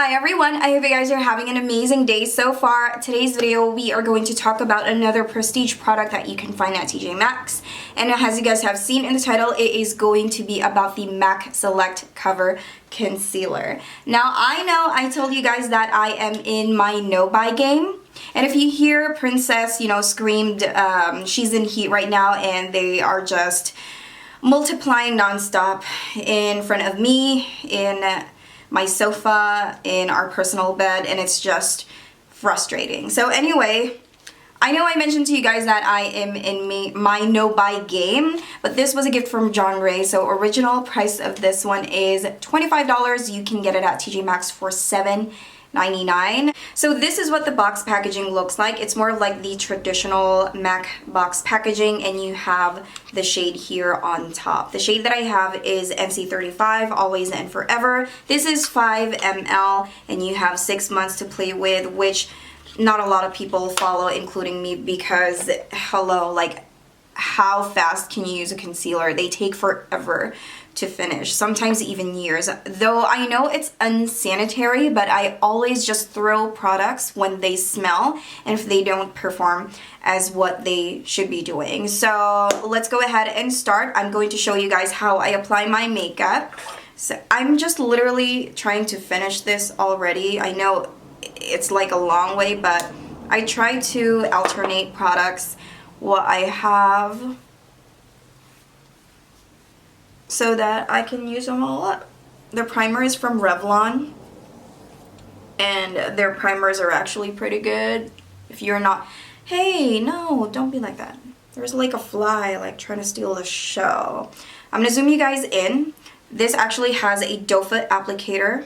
Hi everyone, I hope you guys are having an amazing day so far. Today's video we are going to talk about another prestige product that you can find at TJ Maxx. And as you guys have seen in the title, it is going to be about the MAC Select Cover Concealer. Now I know I told you guys that I am in my no-buy game. And if you hear Princess, screamed, she's in heat right now and they are just multiplying nonstop in front of me, in my sofa, in our personal bed, and it's just frustrating. So anyway, I know I mentioned to you guys that I am in my no-buy game, but this was a gift from John Ray. So original price of this one is $25. You can get it at TJ Maxx for $7.99. So this is what the box packaging looks like. It's more like the traditional MAC box packaging, and you have the shade here on top. The shade that I have is NC35, Always and Forever. This is 5 ml, and you have 6 months to play with, which not a lot of people follow, including me, because hello, like, how fast can you use a concealer? They take forever to finish, sometimes even years. Though I know it's unsanitary, but I always just throw products when they smell and if they don't perform as what they should be doing. So let's go ahead and start. I'm going to show you guys how I apply my makeup. So I'm just literally trying to finish this already. I know it's like a long way, but I try to alternate products what I have so that I can use them all up. The primer is from Revlon, and their primers are actually pretty good. If you're not, hey, no, don't be like that. There's like a fly like trying to steal the show. I'm gonna zoom you guys in. This actually has a doe foot applicator.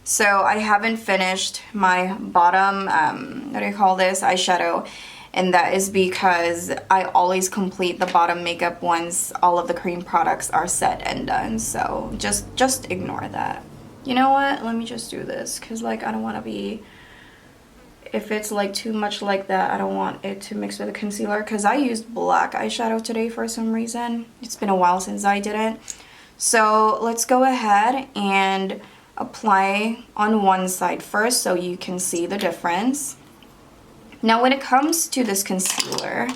So I haven't finished my bottom, what do you call this, eyeshadow. And that is because I always complete the bottom makeup once all of the cream products are set and done. So just ignore that. You know what? Let me just do this, because like I don't want to be, if it's like too much like that, I don't want it to mix with the concealer, because I used black eyeshadow today for some reason. It's been a while since I did it. So let's go ahead and apply on one side first so you can see the difference. Now when it comes to this concealer,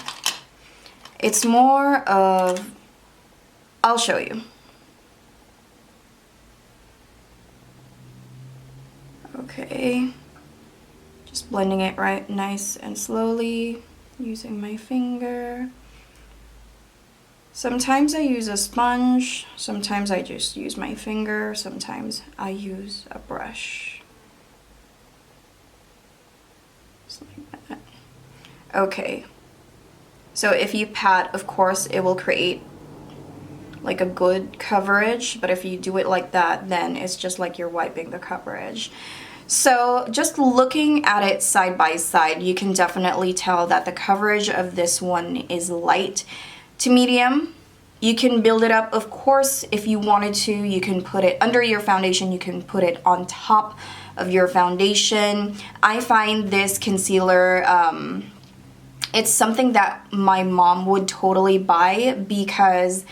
it's more of, I'll show you. Okay, just blending it right nice and slowly using my finger. Sometimes I use a sponge, sometimes I just use my finger, sometimes I use a brush. Like that. Okay, so if you pat, of course it will create like a good coverage, but if you do it like that, then it's just like you're wiping the coverage. So just looking at it side by side, you can definitely tell that the coverage of this one is light to medium. You can build it up, of course, if you wanted to. You can put it under your foundation, you can put it on top of your foundation. I find this concealer, it's something that my mom would totally buy, because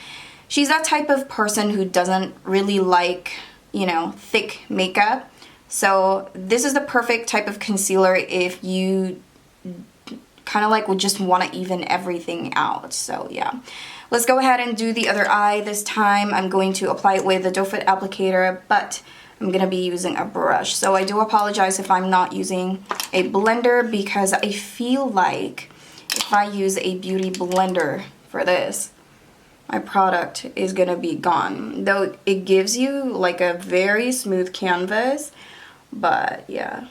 she's that type of person who doesn't really like, thick makeup. So this is the perfect type of concealer if you kind of like would just want to even everything out. So yeah, let's go ahead and do the other eye. This time I'm going to apply it with the doe foot applicator, but I'm gonna be using a brush. So I do apologize if I'm not using a blender, because I feel like if I use a beauty blender for this, my product is gonna be gone. Though it gives you like a very smooth canvas, but yeah.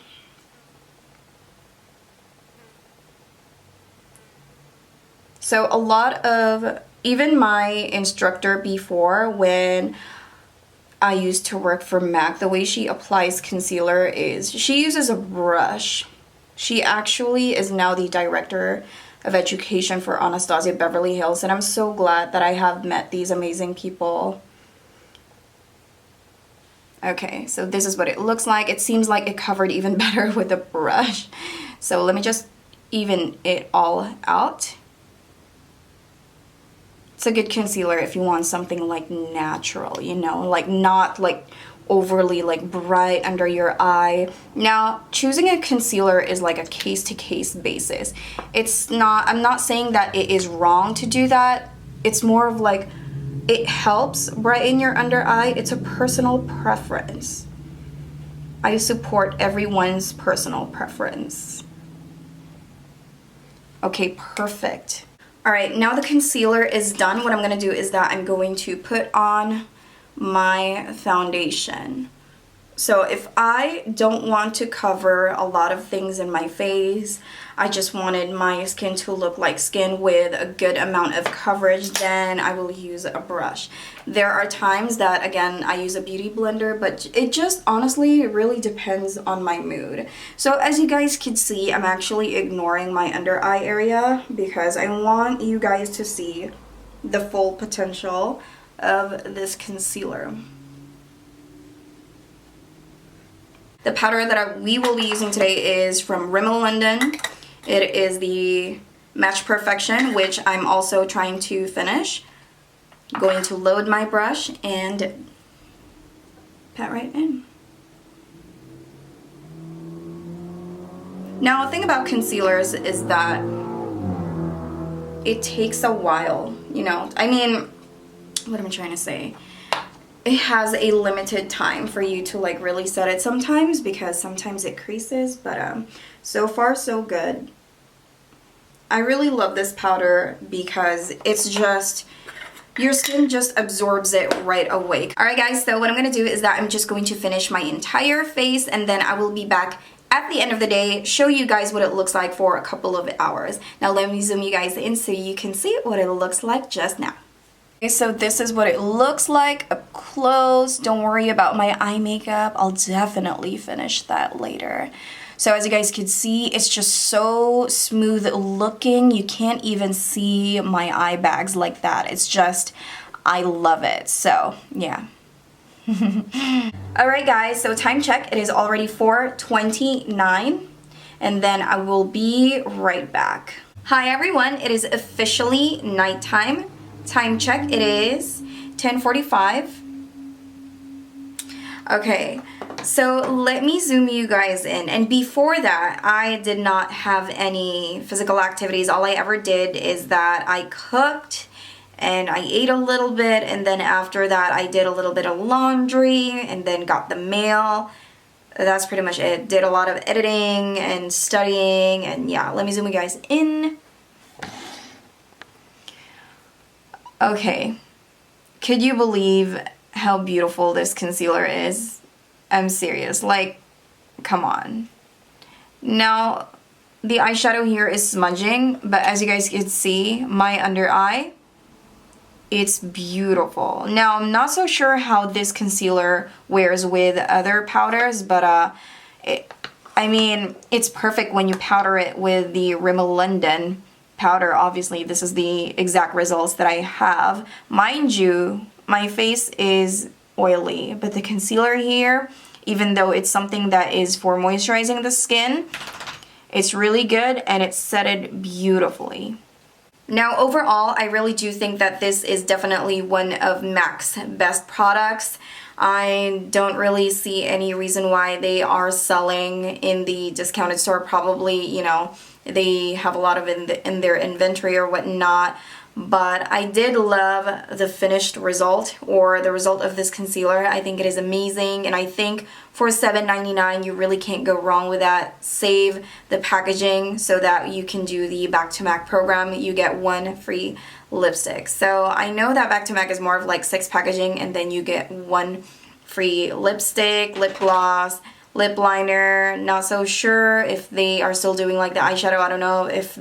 So a lot of, even my instructor before, when I used to work for MAC, the way she applies concealer is she uses a brush. She actually is now the director of education for Anastasia Beverly Hills, and I'm so glad that I have met these amazing people. Okay, so this is what it looks like. It seems like it covered even better with a brush. So let me just even it all out. It's a good concealer if you want something like natural, like not like overly like bright under your eye. Now, choosing a concealer is like a case-to-case basis. I'm not saying that it is wrong to do that. It's more of like, it helps brighten your under eye. It's a personal preference. I support everyone's personal preference. Okay, perfect. All right, now the concealer is done. What I'm gonna do is that I'm going to put on my foundation. So if I don't want to cover a lot of things in my face, I just wanted my skin to look like skin with a good amount of coverage, then I will use a brush. There are times that, again, I use a beauty blender, but it just honestly really depends on my mood. So as you guys can see, I'm actually ignoring my under eye area because I want you guys to see the full potential of this concealer. The powder that we will be using today is from Rimmel London. It is the Match Perfection, which I'm also trying to finish. I'm going to load my brush and pat right in. Now, the thing about concealers is that it takes a while, you know. I mean, what am I trying to say? It has a limited time for you to like really set it sometimes, because sometimes it creases, but so far so good. I really love this powder because it's just, your skin just absorbs it right away. Alright guys, so what I'm going to do is that I'm just going to finish my entire face, and then I will be back at the end of the day, show you guys what it looks like for a couple of hours. Now let me zoom you guys in so you can see what it looks like just now. Okay, so this is what it looks like up close. Don't worry about my eye makeup. I'll definitely finish that later. So as you guys can see, it's just so smooth looking. You can't even see my eye bags like that. It's just, I love it. So yeah. Alright guys, so time check. It is already 4:29, and then I will be right back. Hi everyone, it is officially nighttime. Time check, it is 10:45. Okay, so let me zoom you guys in. And before that, I did not have any physical activities. All I ever did is that I cooked and I ate a little bit, and then after that I did a little bit of laundry and then got the mail. That's pretty much it. Did a lot of editing and studying, and yeah, let me zoom you guys in. Okay, could you believe how beautiful this concealer is? I'm serious, like, come on. Now, the eyeshadow here is smudging, but as you guys can see, my under eye, it's beautiful. Now, I'm not so sure how this concealer wears with other powders, but I mean, it's perfect when you powder it with the Rimmel London powder. Obviously, this is the exact results that I have. Mind you, my face is oily, but the concealer here, even though it's something that is for moisturizing the skin, it's really good and it's setted beautifully. Now overall, I really do think that this is definitely one of MAXX's best products. I don't really see any reason why they are selling in the discounted store. Probably, you know, they have a lot of in their inventory or whatnot. But I did love the finished result, or the result of this concealer. I think it is amazing, and I think for $7.99 you really can't go wrong with that. Save the packaging so that you can do the Back to MAC program. You get one free lipstick. So I know that Back to MAC is more of like 6 packaging, and then you get one free lipstick, lip gloss, lip liner. Not so sure if they are still doing like the eyeshadow. I don't know if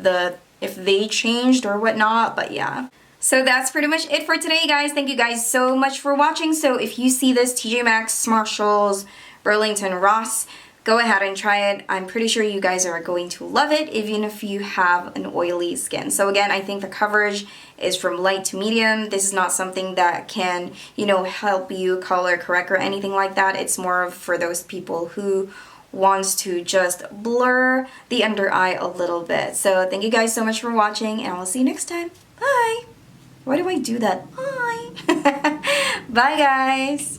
they changed or whatnot, but yeah. So that's pretty much it for today, guys. Thank you guys so much for watching. So if you see this TJ Maxx, Marshalls, Burlington, Ross, go ahead and try it. I'm pretty sure you guys are going to love it, even if you have an oily skin. So again, I think the coverage is from light to medium. This is not something that can, you know, help you color correct or anything like that. It's more of for those people who wants to just blur the under eye a little bit. So thank you guys so much for watching, and I'll see you next time. Bye! Why do I do that? Bye! Bye guys!